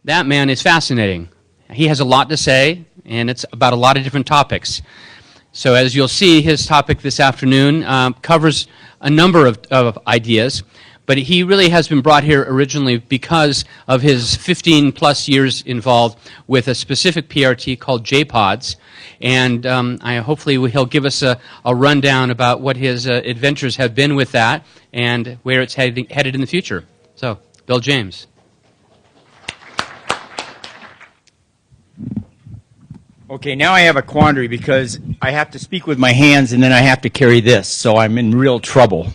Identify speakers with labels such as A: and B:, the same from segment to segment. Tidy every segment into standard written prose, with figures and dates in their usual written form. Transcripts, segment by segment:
A: That man is fascinating. He has a lot to say, and it's about a lot of different topics. So as you'll see, his topic this afternoon covers a number of ideas, but he really has been brought here originally because of his 15-plus years involved with a specific PRT called JPODs, and hopefully he'll give us a rundown about what his adventures have been with that and where it's headed in the future. So, Bill James.
B: Okay, now I have a quandary because I have to speak with my hands and then I have to carry this, so I'm in real trouble.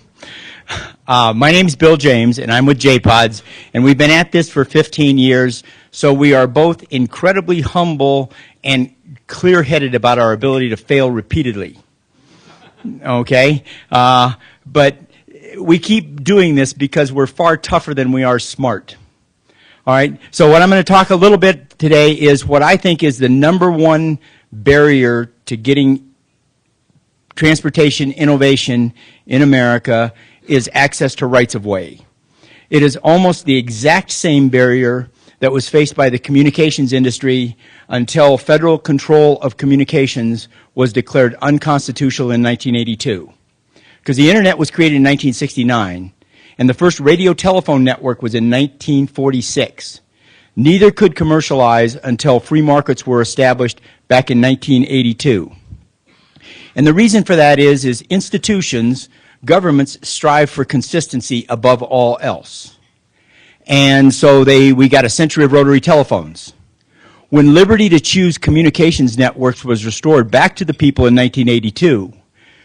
B: My name's Bill James, and I'm with JPODs, and we've been at this for 15 years, so we are both incredibly humble and clear-headed about our ability to fail repeatedly. Okay? But we keep doing this because we're far tougher than we are smart. All right? So what I'm going to talk a little bit today is what I think is the number one barrier to getting transportation innovation in America is access to rights of way. It is almost the exact same barrier that was faced by the communications industry until federal control of communications was declared unconstitutional in 1982. Because the internet was created in 1969, and the first radio telephone network was in 1946. Neither could commercialize until free markets were established back in 1982. And the reason for that is institutions, governments strive for consistency above all else. And so we got a century of rotary telephones. When liberty to choose communications networks was restored back to the people in 1982,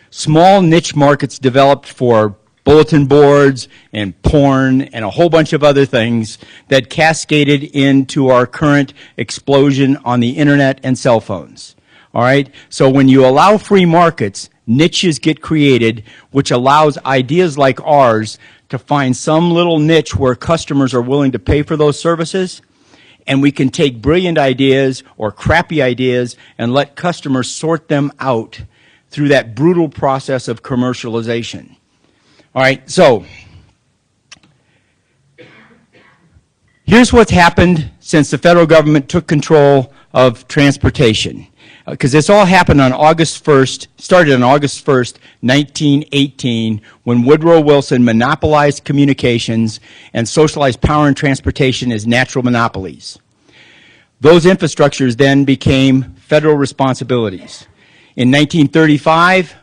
B: small niche markets developed for bulletin boards and porn and a whole bunch of other things that cascaded into our current explosion on the internet and cell phones. All right? So when you allow free markets, niches get created, which allows ideas like ours to find some little niche where customers are willing to pay for those services, and we can take brilliant ideas or crappy ideas and let customers sort them out through that brutal process of commercialization. All right, so here's what's happened since the federal government took control of transportation. Because this all happened on August 1st, started on August 1st, 1918, when Woodrow Wilson monopolized communications and socialized power and transportation as natural monopolies. Those infrastructures then became federal responsibilities. In 1935,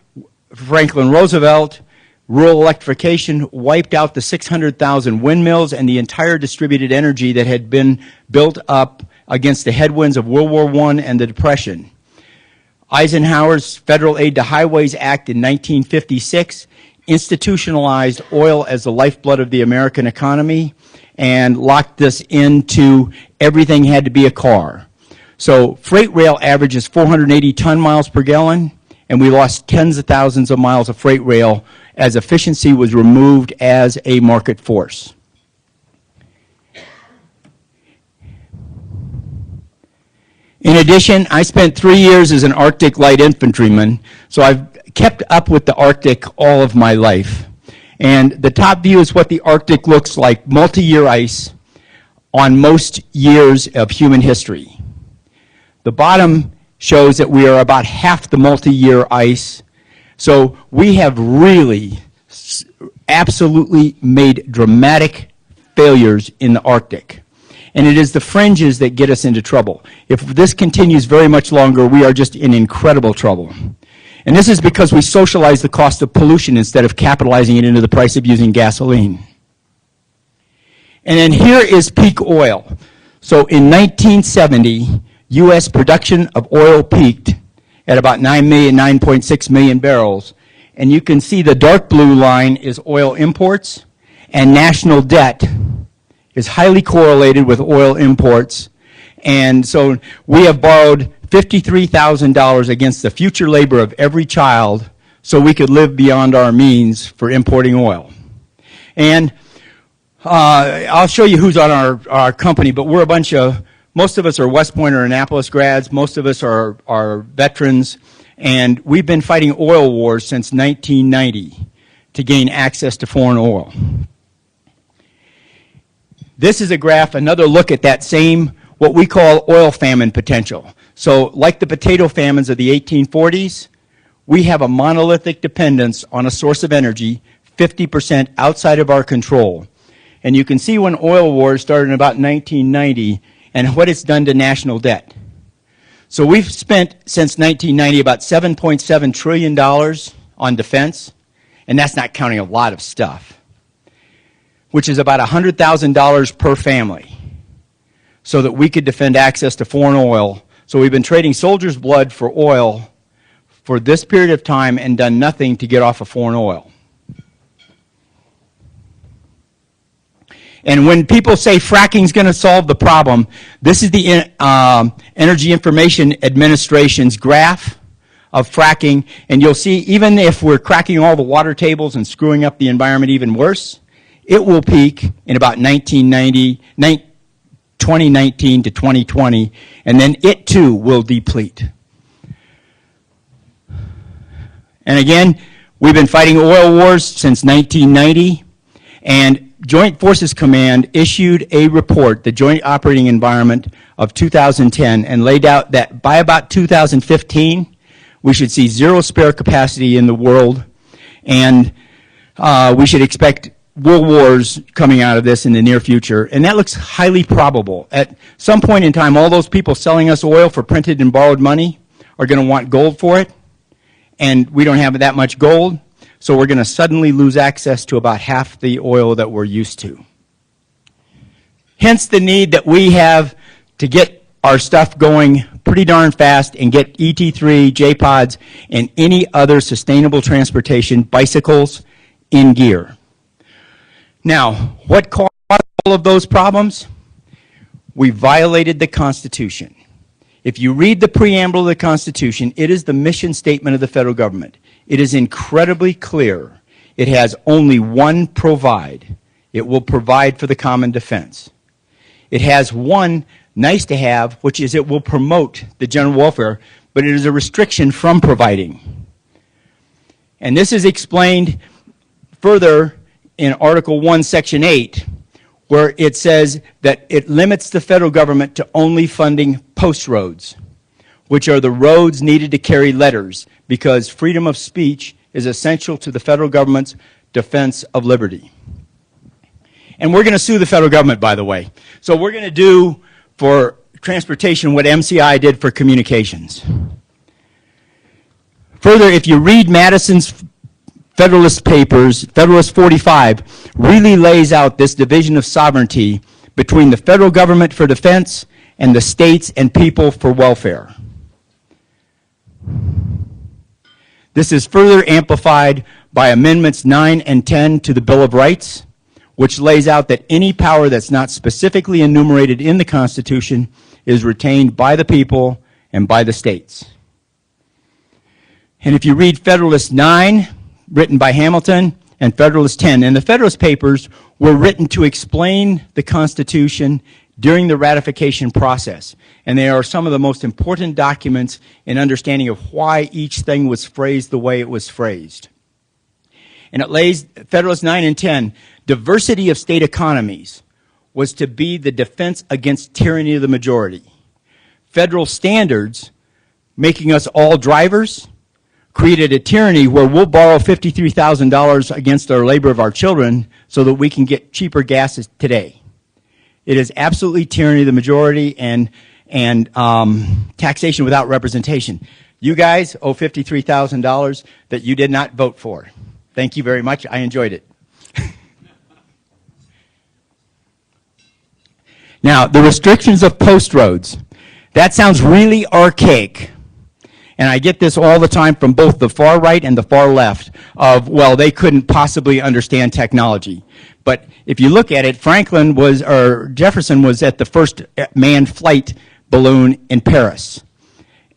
B: Franklin Roosevelt, rural electrification wiped out the 600,000 windmills and the entire distributed energy that had been built up against the headwinds of World War I and the Depression. Eisenhower's Federal Aid to Highways Act in 1956 institutionalized oil as the lifeblood of the American economy and locked us into everything had to be a car. So freight rail averages 480 ton miles per gallon, and we lost tens of thousands of miles of freight rail as efficiency was removed as a market force. In addition, I spent 3 years as an Arctic light infantryman, so I've kept up with the Arctic all of my life. And the top view is what the Arctic looks like, multi-year ice, on most years of human history. The bottom shows that we are about half the multi-year ice, so we have really absolutely made dramatic failures in the Arctic. And it is the fringes that get us into trouble. If this continues very much longer, we are just in incredible trouble. And this is because we socialize the cost of pollution instead of capitalizing it into the price of using gasoline. And then here is peak oil. So in 1970, U.S. production of oil peaked at about 9.6 million barrels. And you can see the dark blue line is oil imports, and national debt is highly correlated with oil imports. And so we have borrowed $53,000 against the future labor of every child so we could live beyond our means for importing oil. And I'll show you who's on our company, but we're a bunch of, most of us are West Point or Annapolis grads, most of us are veterans, and we've been fighting oil wars since 1990 to gain access to foreign oil. This is a graph, another look at that same, what we call oil famine potential. So like the potato famines of the 1840s, we have a monolithic dependence on a source of energy 50% outside of our control. And you can see when oil wars started in about 1990 and what it's done to national debt. So we've spent since 1990 about $7.7 trillion on defense, and that's not counting a lot of stuff, which is about $100,000 per family, so that we could defend access to foreign oil. So we've been trading soldiers' blood for oil for this period of time and done nothing to get off of foreign oil. And when people say fracking's going to solve the problem, this is the Energy Information Administration's graph of fracking, and you'll see even if we're cracking all the water tables and screwing up the environment even worse, it will peak in about 2019 to 2020, and then it too will deplete. And again, we've been fighting oil wars since 1990, and Joint Forces Command issued a report, the Joint Operating Environment of 2010, and laid out that by about 2015, we should see zero spare capacity in the world, and we should expect world wars coming out of this in the near future, and that looks highly probable. At some point in time, all those people selling us oil for printed and borrowed money are going to want gold for it, and we don't have that much gold. So we're going to suddenly lose access to about half the oil that we're used to. Hence the need that we have to get our stuff going pretty darn fast and get ET3, J-pods, and any other sustainable transportation, bicycles, in gear. Now, what caused all of those problems? We violated the Constitution. If you read the preamble of the Constitution, it is the mission statement of the federal government. It is incredibly clear. It has only one provide. It will provide for the common defense. It has one nice to have, which is it will promote the general welfare, but it is a restriction from providing. And this is explained further in Article 1, Section 8, where it says that it limits the federal government to only funding post roads, which are the roads needed to carry letters, because freedom of speech is essential to the federal government's defense of liberty. And we're going to sue the federal government, by the way. So we're going to do for transportation what MCI did for communications. Further, if you read Madison's Federalist Papers, Federalist 45 really lays out this division of sovereignty between the federal government for defense and the states and people for welfare. This is further amplified by Amendments 9 and 10 to the Bill of Rights, which lays out that any power that's not specifically enumerated in the Constitution is retained by the people and by the states. And if you read Federalist 9, written by Hamilton, and Federalist 10, and the Federalist Papers were written to explain the Constitution during the ratification process. And they are some of the most important documents in understanding of why each thing was phrased the way it was phrased. And it lays, Federalist 9 and 10, diversity of state economies was to be the defense against tyranny of the majority. Federal standards, making us all drivers, created a tyranny where we'll borrow $53,000 against our labor of our children so that we can get cheaper gas today. It is absolutely tyranny of the majority and taxation without representation. You guys owe $53,000 that you did not vote for. Thank you very much. I enjoyed it. Now, the restrictions of post roads. That sounds really archaic. And I get this all the time from both the far right and the far left of, well, they couldn't possibly understand technology. But if you look at it, Jefferson was at the first manned flight balloon in Paris.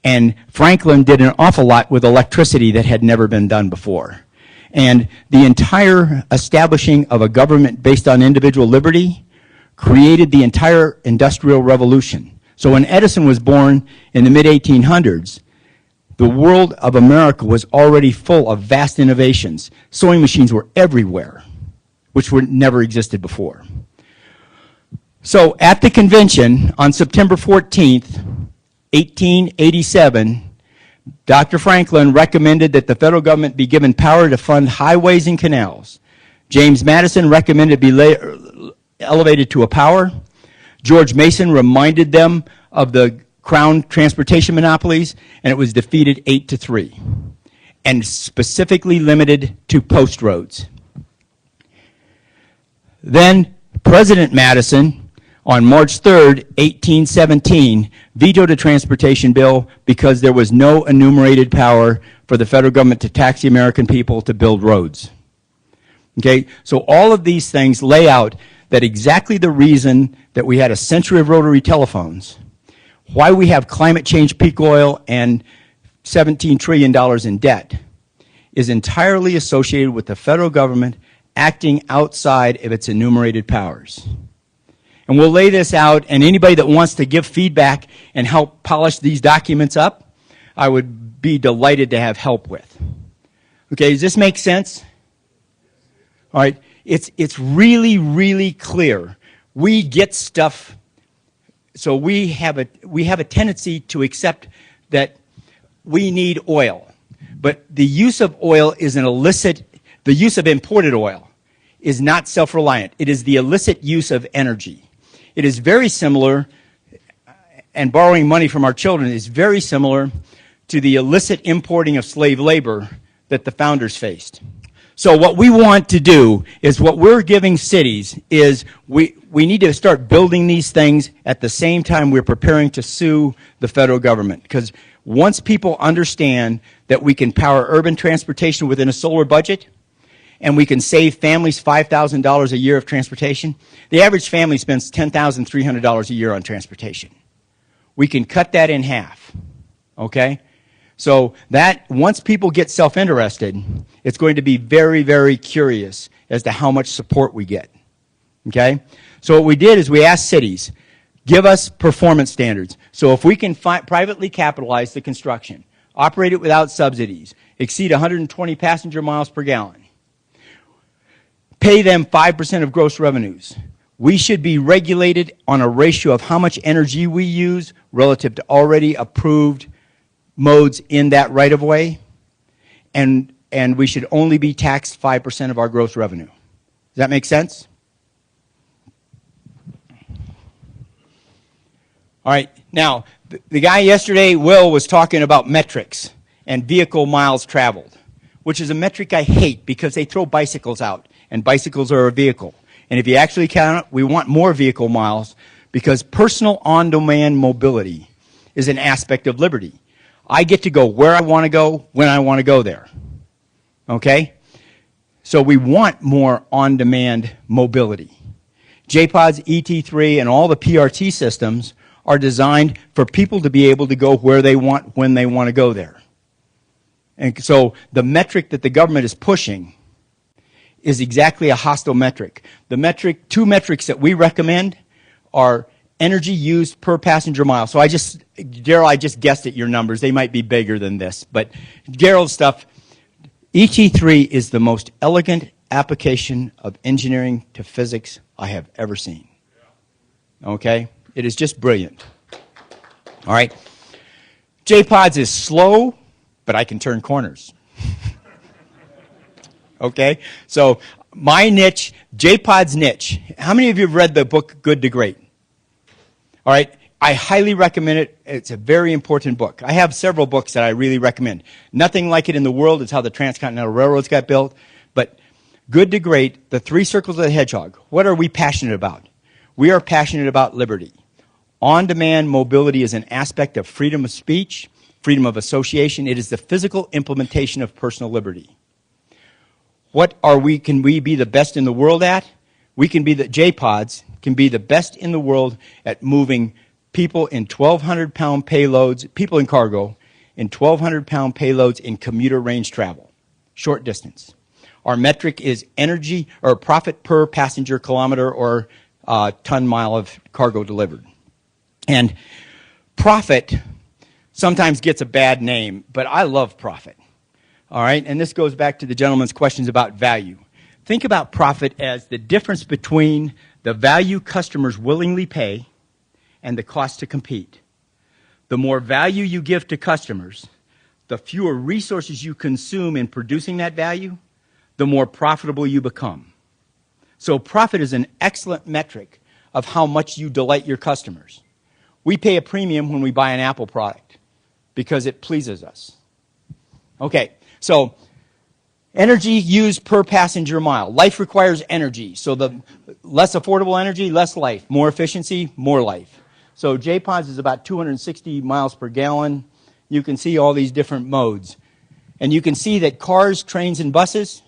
B: And Franklin did an awful lot with electricity that had never been done before. And the entire establishing of a government based on individual liberty created the entire industrial revolution. So when Edison was born in the mid-1800s, the world of America was already full of vast innovations. Sewing machines were everywhere, which never existed before. So at the convention on September 14th, 1887, Dr. Franklin recommended that the federal government be given power to fund highways and canals. James Madison recommended it be elevated to a power. George Mason reminded them of the Crown transportation monopolies, and it was defeated 8-3, and specifically limited to post roads. Then President Madison, on March 3rd, 1817, vetoed a transportation bill because there was no enumerated power for the federal government to tax the American people to build roads. Okay, so all of these things lay out that exactly the reason that we had a century of rotary telephones, why we have climate change peak oil and $17 trillion in debt, is entirely associated with the federal government acting outside of its enumerated powers. And we'll lay this out, and anybody that wants to give feedback and help polish these documents up, I would be delighted to have help with. Okay, does this make sense? All right, it's really, really clear. We get stuff, so we have a tendency to accept that we need oil. But the use of oil is an illicit, the use of imported oil is not self-reliant. It is the illicit use of energy. It is very similar, and borrowing money from our children is very similar to the illicit importing of slave labor that the founders faced. So what we want to do is what we're giving cities is we need to start building these things at the same time we're preparing to sue the federal government. Because once people understand that we can power urban transportation within a solar budget, and we can save families $5,000 a year of transportation. The average family spends $10,300 a year on transportation. We can cut that in half, okay? So that, once people get self-interested, it's going to be very, very curious as to how much support we get, okay? So what we did is we asked cities, give us performance standards. So if we can privately capitalize the construction, operate it without subsidies, exceed 120 passenger miles per gallon, pay them 5% of gross revenues. We should be regulated on a ratio of how much energy we use relative to already approved modes in that right-of-way, and we should only be taxed 5% of our gross revenue. Does that make sense? All right, now, the guy yesterday, Will, was talking about metrics and vehicle miles traveled, which is a metric I hate because they throw bicycles out. And bicycles are a vehicle. And if you actually count it, we want more vehicle miles because personal on-demand mobility is an aspect of liberty. I get to go where I want to go, when I want to go there. Okay? So we want more on-demand mobility. JPOD's ET3 and all the PRT systems are designed for people to be able to go where they want, when they want to go there. And so the metric that the government is pushing is exactly a hostile metric. The metric, two metrics that we recommend are energy used per passenger mile. So Daryl, I just guessed at your numbers. They might be bigger than this. But Daryl's stuff, ET3 is the most elegant application of engineering to physics I have ever seen. Okay? It is just brilliant. All right? JPODs is slow, but I can turn corners. Okay? So my niche, JPOD's niche. How many of you have read the book Good to Great? All right? I highly recommend it. It's a very important book. I have several books that I really recommend. Nothing like it in the world is how the Transcontinental Railroads got built. But Good to Great, the three circles of the hedgehog. What are we passionate about? We are passionate about liberty. On-demand mobility is an aspect of freedom of speech, freedom of association. It is the physical implementation of personal liberty. What are we, can we be the best in the world at? We can be JPODs can be the best in the world at moving people in 1,200-pound payloads, people in cargo, in 1,200-pound payloads in commuter range travel, short distance. Our metric is energy or profit per passenger kilometer or ton mile of cargo delivered. And profit sometimes gets a bad name, but I love profit. All right, and this goes back to the gentleman's questions about value. Think about profit as the difference between the value customers willingly pay, and the cost to compete. The more value you give to customers, the fewer resources you consume in producing that value, the more profitable you become. So profit is an excellent metric of how much you delight your customers. We pay a premium when we buy an Apple product because it pleases us. Okay, so energy used per passenger mile. Life requires energy. So the less affordable energy, less life. More efficiency, more life. So JPODs is about 260 miles per gallon. You can see all these different modes. And you can see that cars, trains, and buses.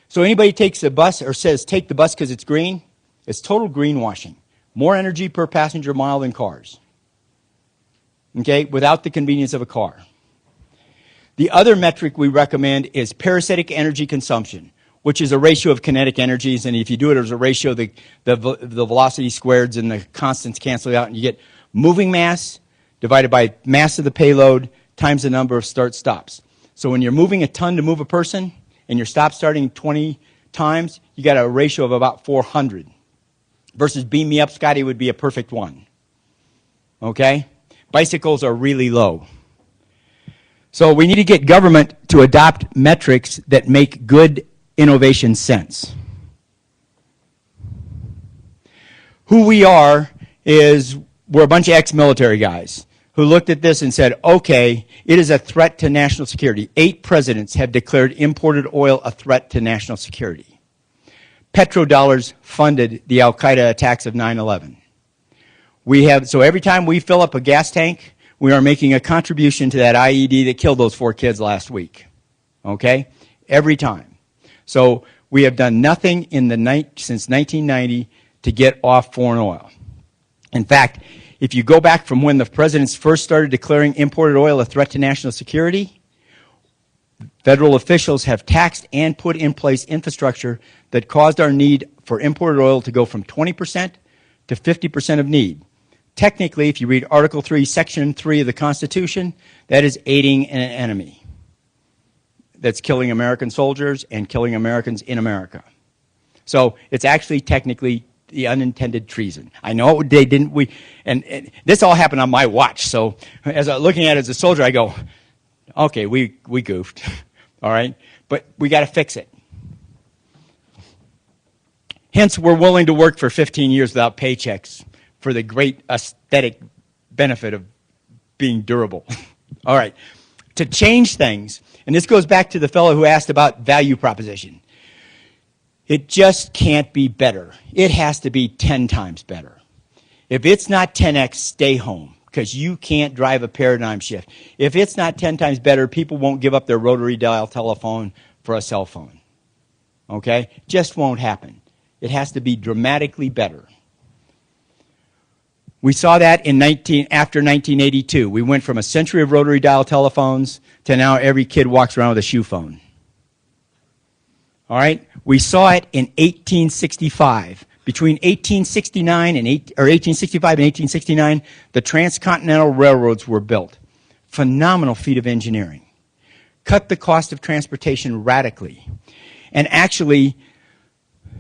B: So anybody takes the bus or says take the bus because it's green, it's total greenwashing. More energy per passenger mile than cars. Okay, without the convenience of a car. The other metric we recommend is parasitic energy consumption, which is a ratio of kinetic energies. And if you do it as a ratio, the velocity squareds and the constants cancel out, and you get moving mass divided by mass of the payload times the number of start-stops. So when you're moving a ton to move a person, and you're stop-starting 20 times, you got a ratio of about 400. Versus beam me up, Scotty, would be a perfect 1. Okay? Bicycles are really low. So we need to get government to adopt metrics that make good innovation sense. Who we are is we're a bunch of ex-military guys who looked at this and said, okay, it is a threat to national security. 8 presidents have declared imported oil a threat to national security. Petrodollars funded the Al-Qaeda attacks of 9/11. So every time we fill up a gas tank, we are making a contribution to that IED that killed those 4 kids last week. Okay? Every time. So we have done nothing since 1990 to get off foreign oil. In fact, if you go back from when the presidents first started declaring imported oil a threat to national security, federal officials have taxed and put in place infrastructure that caused our need for imported oil to go from 20% to 50% of need. Technically, if you read Article 3, Section 3 of the Constitution, that is aiding an enemy that's killing American soldiers and killing Americans in America. So it's actually technically the unintended treason. I know they didn't, and this all happened on my watch. So as I'm looking at it as a soldier, I go, okay, we goofed, all right? But we got to fix it. Hence, we're willing to work for 15 years without paychecks for the great aesthetic benefit of being durable. All right, to change things, and this goes back to the fellow who asked about value proposition. It just can't be better. It has to be 10 times better. If it's not 10x, stay home, because you can't drive a paradigm shift. If it's not 10 times better, people won't give up their rotary dial telephone for a cell phone. Okay? Just won't happen. It has to be dramatically better. We saw that after 1982. We went from a century of rotary dial telephones to now every kid walks around with a shoe phone. All right? We saw it in 1865. Between 1865 and 1869, the transcontinental railroads were built. Phenomenal feat of engineering. Cut the cost of transportation radically. And actually,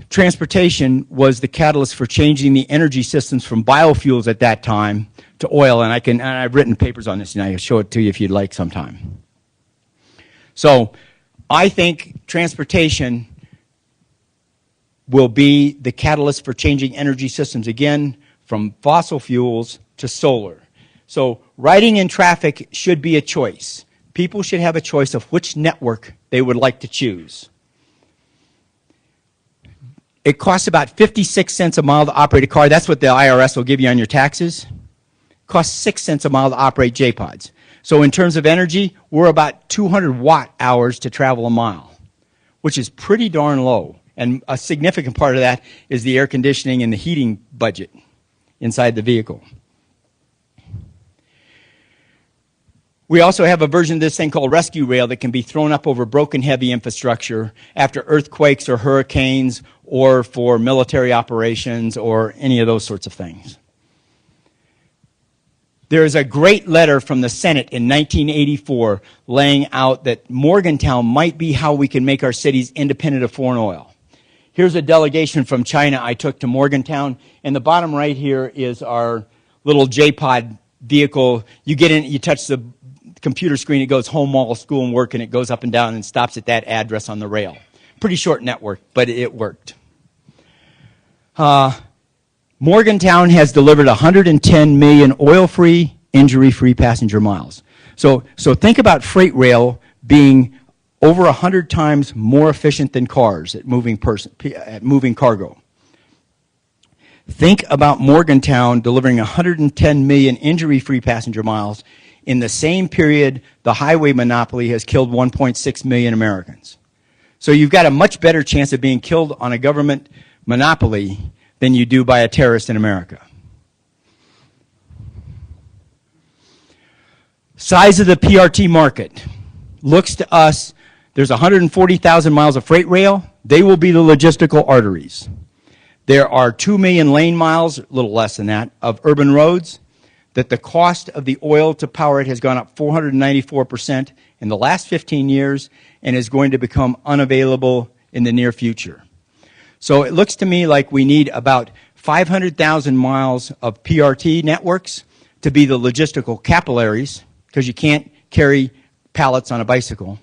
B: transportation was the catalyst for changing the energy systems from biofuels at that time to oil. And I've written papers on this, and I can show it to you if you'd like sometime. So I think transportation will be the catalyst for changing energy systems, again, from fossil fuels to solar. So riding in traffic should be a choice. People should have a choice of which network they would like to choose. It costs about 56 cents a mile to operate a car. That's what the IRS will give you on your taxes. It costs 6 cents a mile to operate JPODs. So in terms of energy, we're about 200 watt hours to travel a mile, which is pretty darn low. And a significant part of that is the air conditioning and the heating budget inside the vehicle. We also have a version of this thing called Rescue Rail that can be thrown up over broken heavy infrastructure after earthquakes or hurricanes or for military operations or any of those sorts of things. There is a great letter from the Senate in 1984 laying out that Morgantown might be how we can make our cities independent of foreign oil. Here's a delegation from China I took to Morgantown, and the bottom right here is our little J-Pod vehicle. You get in, you touch the computer screen, it goes home, all school, and work, and it goes up and down and stops at that address on the rail. Pretty short network, but it worked. Morgantown has delivered 110 million oil-free, injury-free passenger miles. So think about freight rail being over 100 times more efficient than cars at moving cargo. Think about Morgantown delivering 110 million injury-free passenger miles. In the same period, the highway monopoly has killed 1.6 million Americans. So you've got a much better chance of being killed on a government monopoly than you do by a terrorist in America. Size of the PRT market. Looks to us, there's 140,000 miles of freight rail. They will be the logistical arteries. There are 2 million lane miles, a little less than that, of urban roads, that the cost of the oil to power it has gone up 494% in the last 15 years and is going to become unavailable in the near future. So it looks to me like we need about 500,000 miles of PRT networks to be the logistical capillaries, because you can't carry pallets on a bicycle.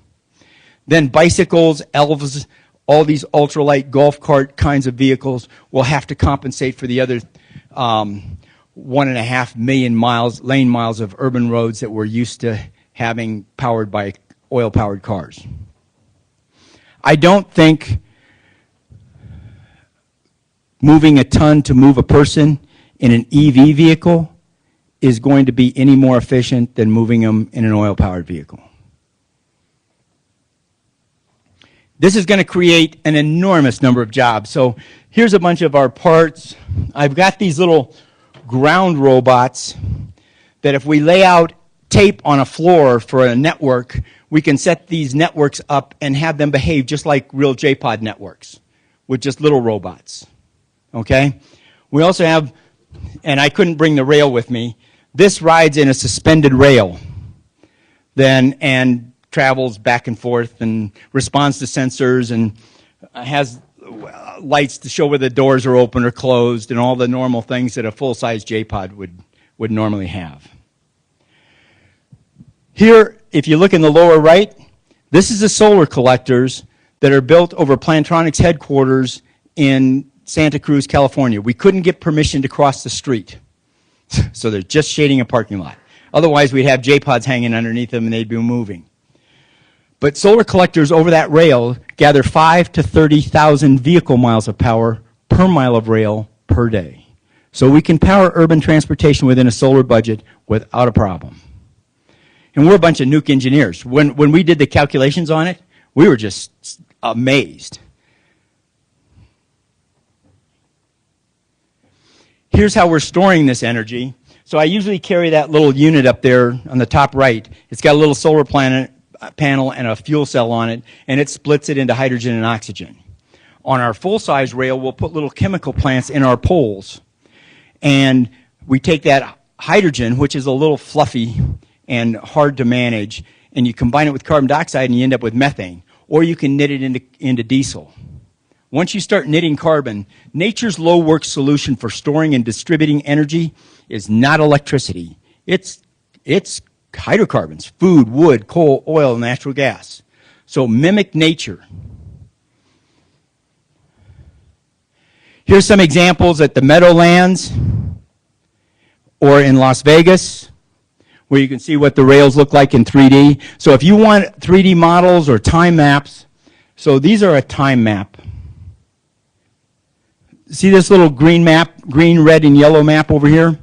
B: Then bicycles, elves, all these ultralight golf cart kinds of vehicles will have to compensate for the other 1.5 million lane miles of urban roads that we're used to having powered by oil-powered cars. I don't think moving a ton to move a person in an EV vehicle is going to be any more efficient than moving them in an oil-powered vehicle. This is going to create an enormous number of jobs. So here's a bunch of our parts. I've got these little ground robots that if we lay out tape on a floor for a network, we can set these networks up and have them behave just like real J-Pod networks with just little robots. Okay? We also have, and I couldn't bring the rail with me, this rides in a suspended rail and travels back and forth and responds to sensors and has lights to show where the doors are open or closed and all the normal things that a full-size J-Pod would normally have. Here, if you look in the lower right, this is the solar collectors that are built over Plantronics headquarters in Santa Cruz, California. We couldn't get permission to cross the street, so they're just shading a parking lot. Otherwise, we'd have J-Pods hanging underneath them and they'd be moving. But solar collectors over that rail gather 5,000 to 30,000 vehicle miles of power per mile of rail per day. So we can power urban transportation within a solar budget without a problem. And we're a bunch of nuke engineers. When we did the calculations on it, we were just amazed. Here's how we're storing this energy. So I usually carry that little unit up there on the top right. It's got a little solar panel and a fuel cell on it, and it splits it into hydrogen and oxygen. On our full-size rail, we'll put little chemical plants in our poles, and we take that hydrogen, which is a little fluffy and hard to manage, and you combine it with carbon dioxide and you end up with methane, or you can knit it into diesel. Once you start knitting carbon, nature's low-work solution for storing and distributing energy is not electricity. It's hydrocarbons, food, wood, coal, oil, natural gas. So mimic nature. Here's some examples at the Meadowlands or in Las Vegas, where you can see what the rails look like in 3D. So if you want 3D models or time maps, so these are a time map. See this little green map, green, red, and yellow map over here?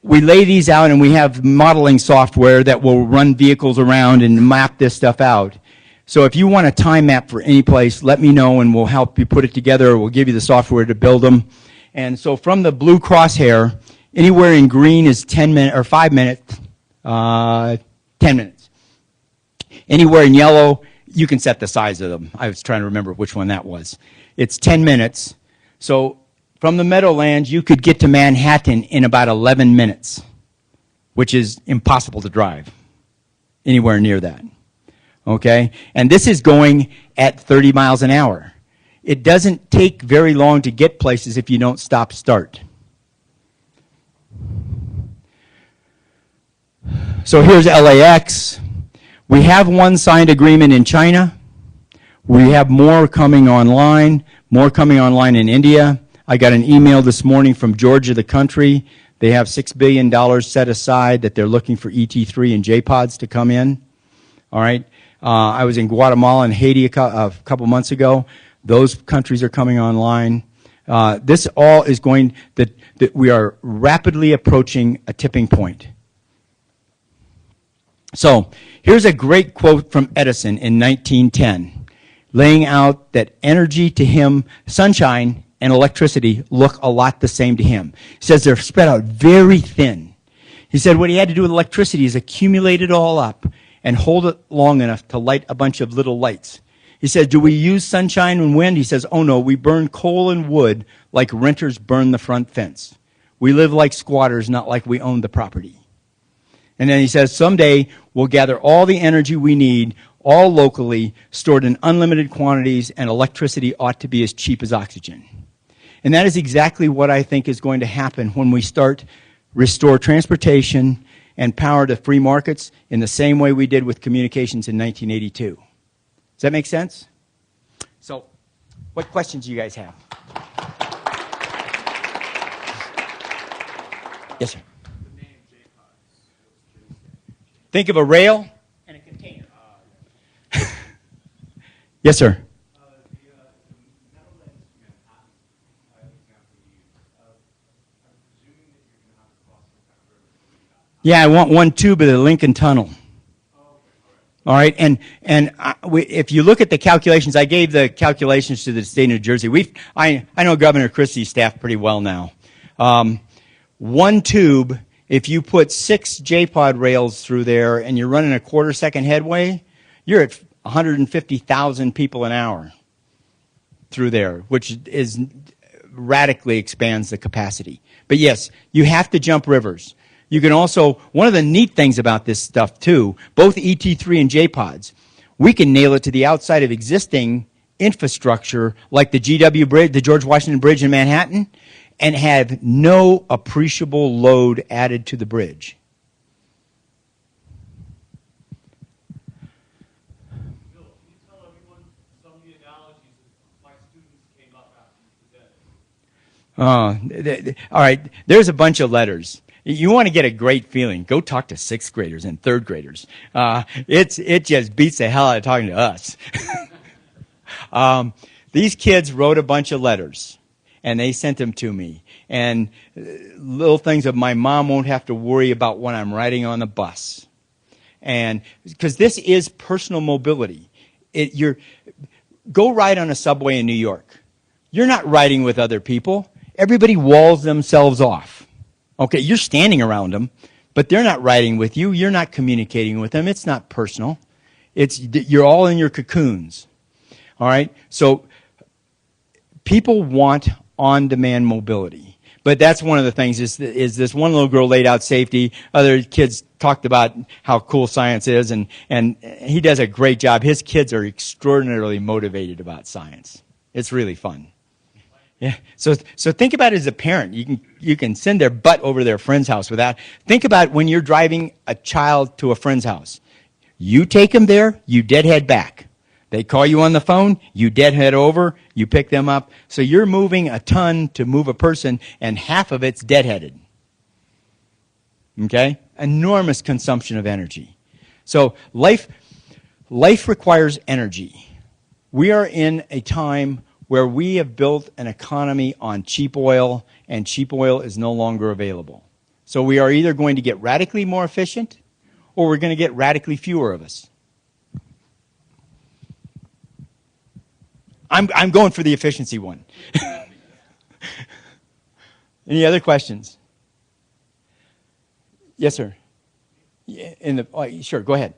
B: We lay these out and we have modeling software that will run vehicles around and map this stuff out. So if you want a time map for any place, let me know and we'll help you put it together, or we'll give you the software to build them. And so from the blue crosshair, anywhere in green is 10 minutes or 5 minutes, 10 minutes. Anywhere in yellow, you can set the size of them. I was trying to remember which one that was. It's 10 minutes. So from the Meadowlands, you could get to Manhattan in about 11 minutes, which is impossible to drive anywhere near that. Okay? And this is going at 30 miles an hour. it doesn't take very long to get places if you don't stop-start. So here's LAX. We have one signed agreement in China. We have more coming online in India. I got an email this morning from Georgia, the country. They have $6 billion set aside that they're looking for ET3 and JPODs to come in. All right. I was in Guatemala and Haiti a couple months ago. Those countries are coming online. This all is going, that we are rapidly approaching a tipping point. So here's a great quote from Edison in 1910, laying out that energy to him, sunshine and electricity look a lot the same to him. He says they're spread out very thin. He said what he had to do with electricity is accumulate it all up and hold it long enough to light a bunch of little lights. He said, do we use sunshine and wind? He says, oh no, we burn coal and wood like renters burn the front fence. We live like squatters, not like we own the property. And then he says, someday we'll gather all the energy we need, all locally, stored in unlimited quantities, and electricity ought to be as cheap as oxygen. And that is exactly what I think is going to happen when we restore transportation and power to free markets in the same way we did with communications in 1982. Does that make sense? So, what questions do you guys have? Yes, sir. Think of a rail and a container. Yes, sir. Yeah, I want one tube of the Lincoln Tunnel. All right, and if you look at the calculations, I gave the calculations to the state of New Jersey. I know Governor Christie's staff pretty well now. One tube, if you put 6 J-pod rails through there and you're running a quarter-second headway, you're at 150,000 people an hour through there, which radically expands the capacity. But yes, you have to jump rivers. You can also, one of the neat things about this stuff too, both ET3 and J-pods, we can nail it to the outside of existing infrastructure like the GW Bridge, the George Washington Bridge in Manhattan, and have no appreciable load added to the bridge.
C: Bill, can you tell everyone some of the analogies that my students came up after you presented?
B: All right, there's a bunch of letters. You want to get a great feeling, go talk to 6th graders and 3rd graders. It just beats the hell out of talking to us. These kids wrote a bunch of letters, and they sent them to me. And little things of my mom won't have to worry about when I'm riding on the bus. And because this is personal mobility. Go ride on a subway in New York. You're not riding with other people. Everybody walls themselves off. Okay, you're standing around them, but they're not riding with you. You're not communicating with them. It's not personal. You're all in your cocoons. All right? So people want on-demand mobility. But that's one of the things is this one little girl laid out safety. Other kids talked about how cool science is, and he does a great job. His kids are extraordinarily motivated about science. It's really fun. Yeah. So think about it as a parent. You can send their butt over to their friend's house without. Think about when you're driving a child to a friend's house. You take them there, you deadhead back. They call you on the phone, you deadhead over, you pick them up. So you're moving a ton to move a person, and half of it's deadheaded. Okay? Enormous consumption of energy. So life requires energy. We are in a time where we have built an economy on cheap oil, and cheap oil is no longer available. So we are either going to get radically more efficient, or we're going to get radically fewer of us. I'm going for the efficiency one. Any other questions? Yes, sir. Yeah, sure, go ahead.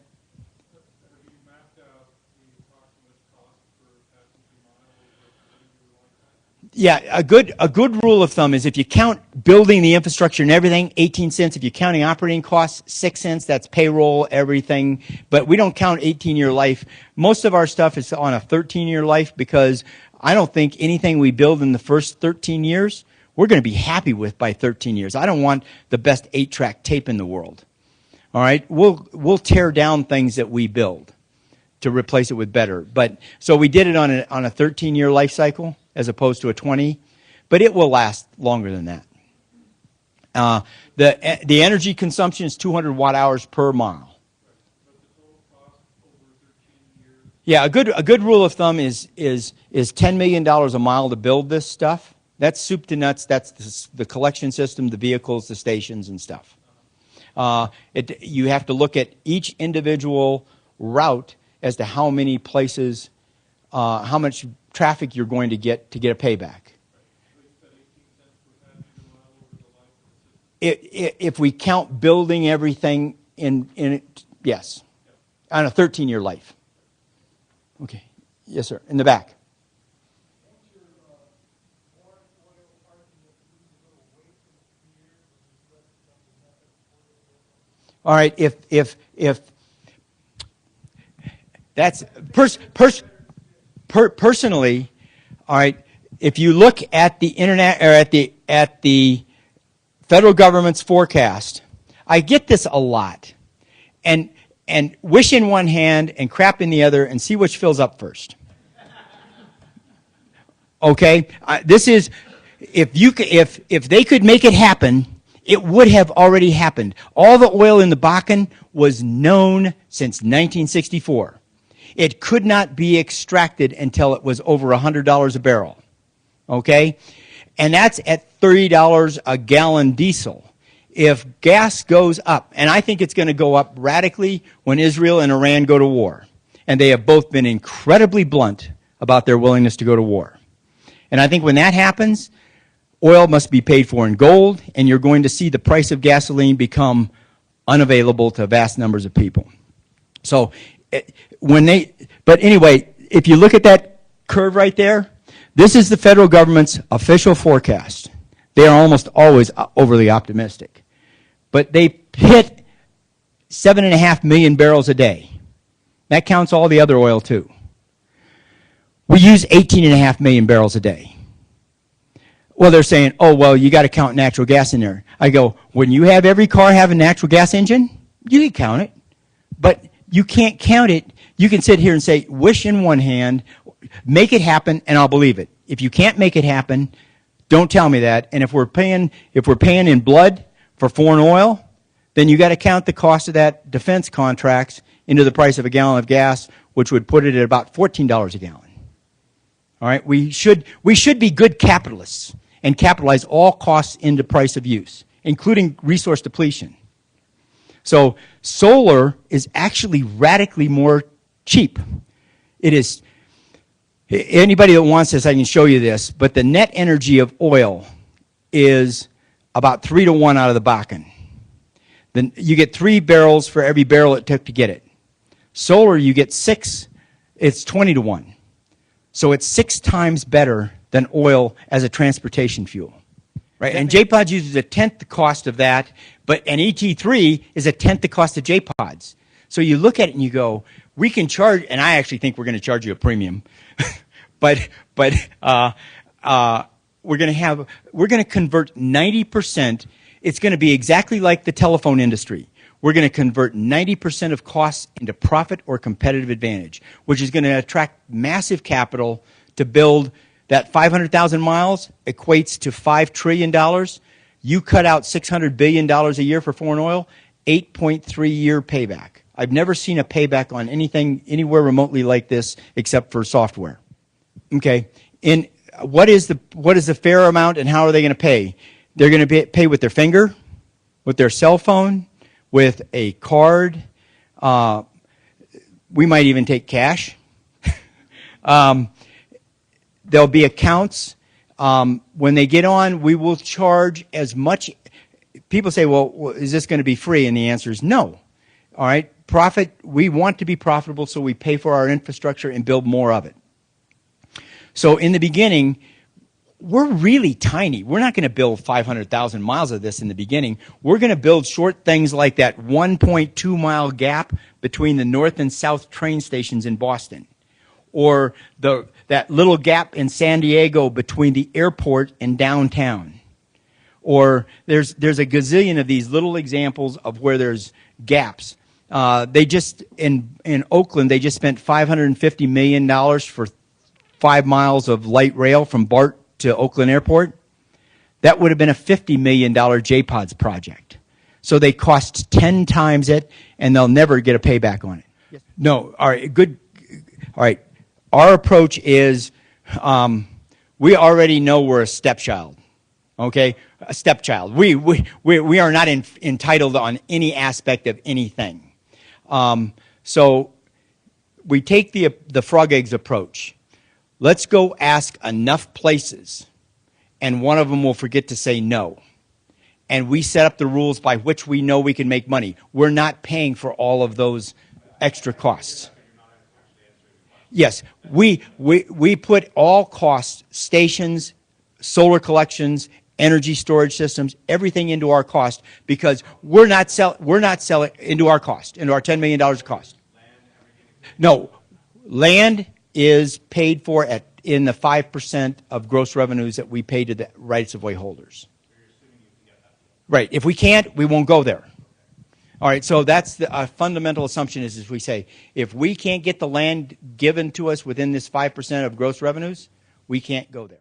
B: Yeah, a good rule of thumb is if you count building the infrastructure and everything, 18 cents. If you're counting operating costs, 6 cents. That's payroll, everything. But we don't count 18-year life. Most of our stuff is on a 13-year life because I don't think anything we build in the first 13 years we're going to be happy with by 13 years. I don't want the best 8-track tape in the world. All right, we'll tear down things that we build to replace it with better. But so we did it on a 13-year life cycle as opposed to a 20, but it will last longer than that. The energy consumption is 200 watt hours per mile. Yeah, a good rule of thumb is $10 million a mile to build this stuff. That's soup to nuts. That's the collection system, the vehicles, the stations, and stuff. You have to look at each individual route as to how many places, how much traffic you're going to get a payback. If we count building everything in it, yes, on a 13-year life. Okay, yes, sir, in the back. All right, if that's personally, all right, if you look at the internet or at the federal government's forecast, I get this a lot, and wish in one hand and crap in the other, and see which fills up first. Okay, this is if they could make it happen. It would have already happened. All the oil in the Bakken was known since 1964. It could not be extracted until it was over $100 a barrel. Okay? And that's at $30 a gallon diesel. If gas goes up, and I think it's going to go up radically when Israel and Iran go to war, and they have both been incredibly blunt about their willingness to go to war. And I think when that happens, oil must be paid for in gold, and you're going to see the price of gasoline become unavailable to vast numbers of people. So but anyway, if you look at that curve right there, this is the federal government's official forecast. They are almost always overly optimistic. But they hit 7.5 million barrels a day. That counts all the other oil too. We use 18.5 million barrels a day. Well, they're saying, oh, well, you got to count natural gas in there. I go, when you have every car have a natural gas engine, you can count it. But you can't count it. You can sit here and say, wish in one hand, make it happen, and I'll believe it. If you can't make it happen, don't tell me that. And if we're paying in blood for foreign oil, then you got to count the cost of that defense contracts into the price of a gallon of gas, which would put it at about $14 a gallon. All right, we should be good capitalists and capitalize all costs into price of use, including resource depletion. So solar is actually radically more cheap. It is, anybody that wants this, I can show you this, but the net energy of oil is about 3 to 1 out of the Bakken. Then you get 3 barrels for every barrel it took to get it. Solar, you get 6, it's 20 to 1. So it's 6 times better than oil as a transportation fuel. Right? And JPODs uses a tenth the cost of that, but an ET3 is a tenth the cost of JPODs. So you look at it and you go, we can charge, and I actually think we're going to charge you a premium, but we're going to convert 90%. It's going to be exactly like the telephone industry. We're going to convert 90% of costs into profit or competitive advantage, which is going to attract massive capital to build that 500,000 miles equates to $5 trillion. You cut out $600 billion a year for foreign oil, 8.3-year payback. I've never seen a payback on anything anywhere remotely like this except for software. Okay, what is the fair amount and how are they going to pay? They're going to pay with their finger, with their cell phone, with a card. We might even take cash. There'll be accounts. When they get on, we will charge as much. People say, well, is this going to be free? And the answer is no. All right, profit, we want to be profitable, so we pay for our infrastructure and build more of it. So in the beginning, we're really tiny. We're not going to build 500,000 miles of this in the beginning. We're going to build short things like that 1.2 mile gap between the north and south train stations in Boston, or that little gap in San Diego between the airport and downtown. Or there's a gazillion of these little examples of where there's gaps. They just in Oakland, they just spent $550 million for 5 miles of light rail from BART to Oakland Airport. That would have been a $50 million JPODS project. So they cost 10 times it, and they'll never get a payback on it. Yes. No, all right, good. All right, our approach is we already know we're a stepchild. Okay, a stepchild. We are not entitled on any aspect of anything. So we take the frog eggs approach. Let's go ask enough places, and one of them will forget to say no. And we set up the rules by which we know we can make money. We're not paying for all of those extra costs. Yes, we put all costs, stations, solar collections, energy storage systems, everything into our cost, because we're not selling into our cost, into our $10 million of cost. No, land is paid for in the 5% of gross revenues that we pay to the rights of way holders. Right. If we can't, we won't go there. All right. So that's the fundamental assumption is we say, if we can't get the land given to us within this 5% of gross revenues, we can't go there.